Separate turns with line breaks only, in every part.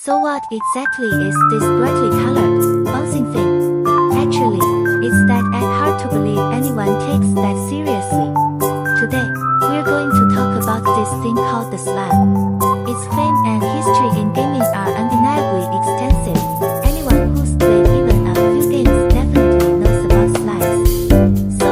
So what exactly is this brightly colored, bouncing thing? Actually, it's that hard to believe anyone takes that seriously. Today, we're going to talk about this thing called the slime. Its fame and history in gaming are undeniably extensive. Anyone who's played even a few games definitely knows about slimes. So,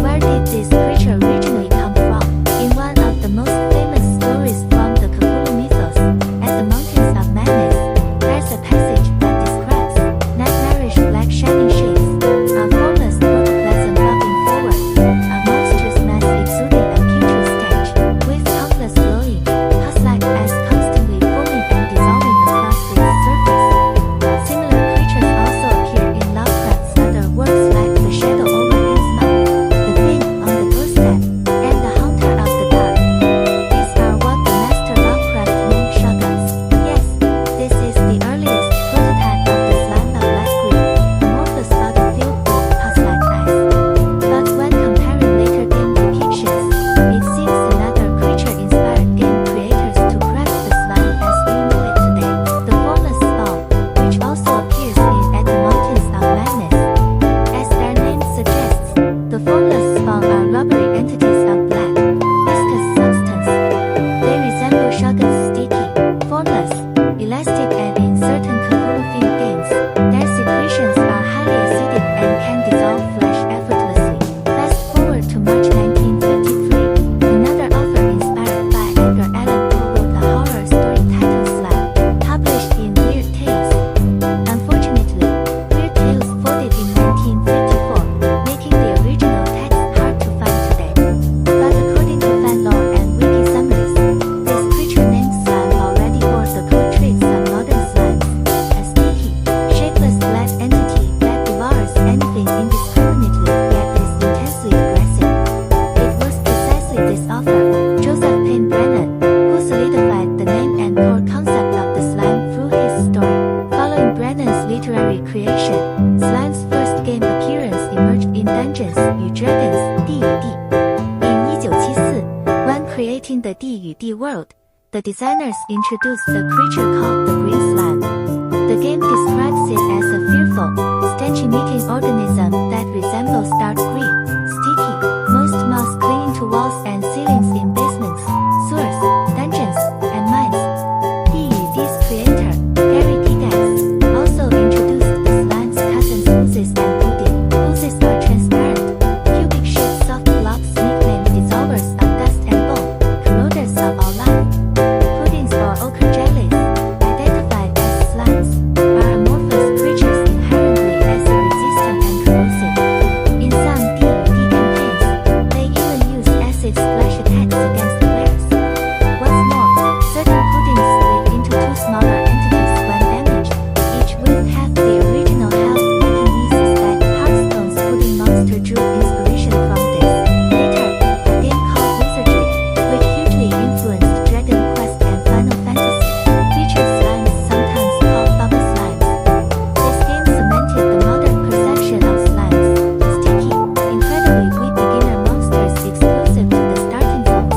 where did this creature originally come from? In one of the most famous stories from the Cthulhu mythos, at the Mountains of Madness, there's a passage that describes nightmarish black shining shades, a formless protoplasm bobbing forward, a monstrous mass exuding a putrid stench, with countless glowing, pus-like as constantly forming and dissolving across its surface. Similar creatures also appear in Lovecraft's other works like The Shadow over Innsmouth, The Thing on the Doorstep, and The Haunter of the Dark. These are what the master Lovecraft named shotguns. Yes, this is the earliest prototype of the slime, a black green, amorphous body filled with pus-like eyes. But when comparing later game depictions, it seems another creature inspired game creators to craft the slime as we know it today. The formless spawn, which also appears in At the Mountains of Madness. As their name suggests, the formless spawn are rubbery entities of black, viscous substance. They resemble shotguns, sticky, formless, elastic, and in certain Cthulhu-themed games, their secretions are highly acidic and can dissolve flesh effortlessly. Fast forward to March 1953, another author inspired by Edgar Allan Poe wrote a horror story titled Slime, published in Weird Tales. Unfortunately, Weird Tales folded in 1954, making the original text hard to find today. But according to fan lore and wiki summaries, this creature named Slime already bore the core traits of modern slimes: a sticky, shapeless black entity that devours anything indiscriminately yet is intensely aggressive. It was precisely this author, Joseph Payne Brennan, who solidified the name and core concept of the slime through his story. Following Brennan's literary creation, Slime's first game appearance emerged in Dungeons & Dragons D&D. In 1974, when creating the D&D world, the designers introduced the creature called the Green Slime. The game describes it as a fearful, stench-emitting organism that resembles dark green, sticky, moist moss clinging to walls and ceilings in basements, sewers, dungeons, and mines. D&D's creator, Gary Gygax, also introduced the slime's cousins oozes and pudding. Oozes are transparent, cubic-shaped soft blobs nicknamed dissolvers of dust and bone, corroders of all life. Puddings or ochre jellies, identified as slimes, are amorphous creatures inherently acid-resistant and corrosive. In some D&D campaigns, they even use acid splash attacks against players. What's more, certain puddings split into two smaller entities when damaged, each with half the original health, making nieces that Hearthstone's pudding monster drew inspiration from this. Later, a game called Wizardry, which hugely influenced Dragon Quest and Final Fantasy, featured slimes sometimes called bubble slimes. This game cemented the modern perception of slimes: sticky, incredibly weak beginner monsters exclusive to the starting zones.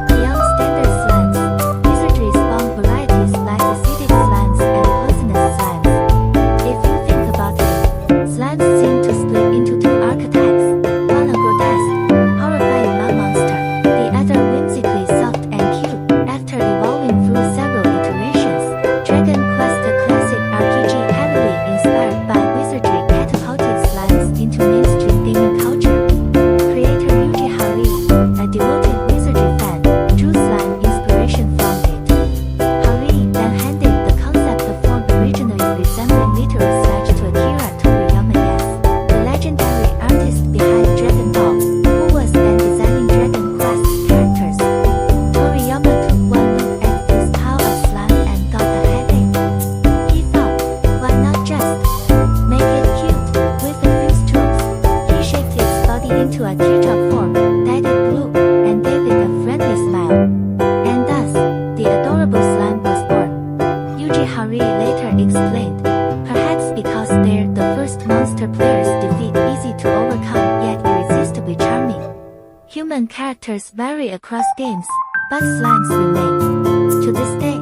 Beyond standard slimes, Wizardry spawned varieties like acidic slimes and poisonous slimes. If you think about it, slimes seem to split into two archetypes: one a grotesque, horrifying mud monster, the other whimsically soft and cute. After evolving through several iterations, Dragon Quest, a classic RPG heavily inspired by Wizardry, catapulted slimes into mainstream gaming culture. Creator Yuji Horii, a devoted Wizardry fan, drew slime inspiration from it. Horii then handed the concept of form originally resembling literal sludge to Akira Toriyama, yes, the legendary artist behind Dragon Ball, who was then designing Dragon Quest characters. Toriyama took one look at this pile of slime and got a headache. He thought, why not just make it cute? With a few strokes, he shaped its body into a teardrop form, dyed it blue, and gave it a friendly smile. And thus, the adorable slime was born. Yuji Horii later explained, perhaps because they're the first monster players defeat, easy to overcome yet irresistibly charming. Human characters vary across games, but slimes remain. To this day,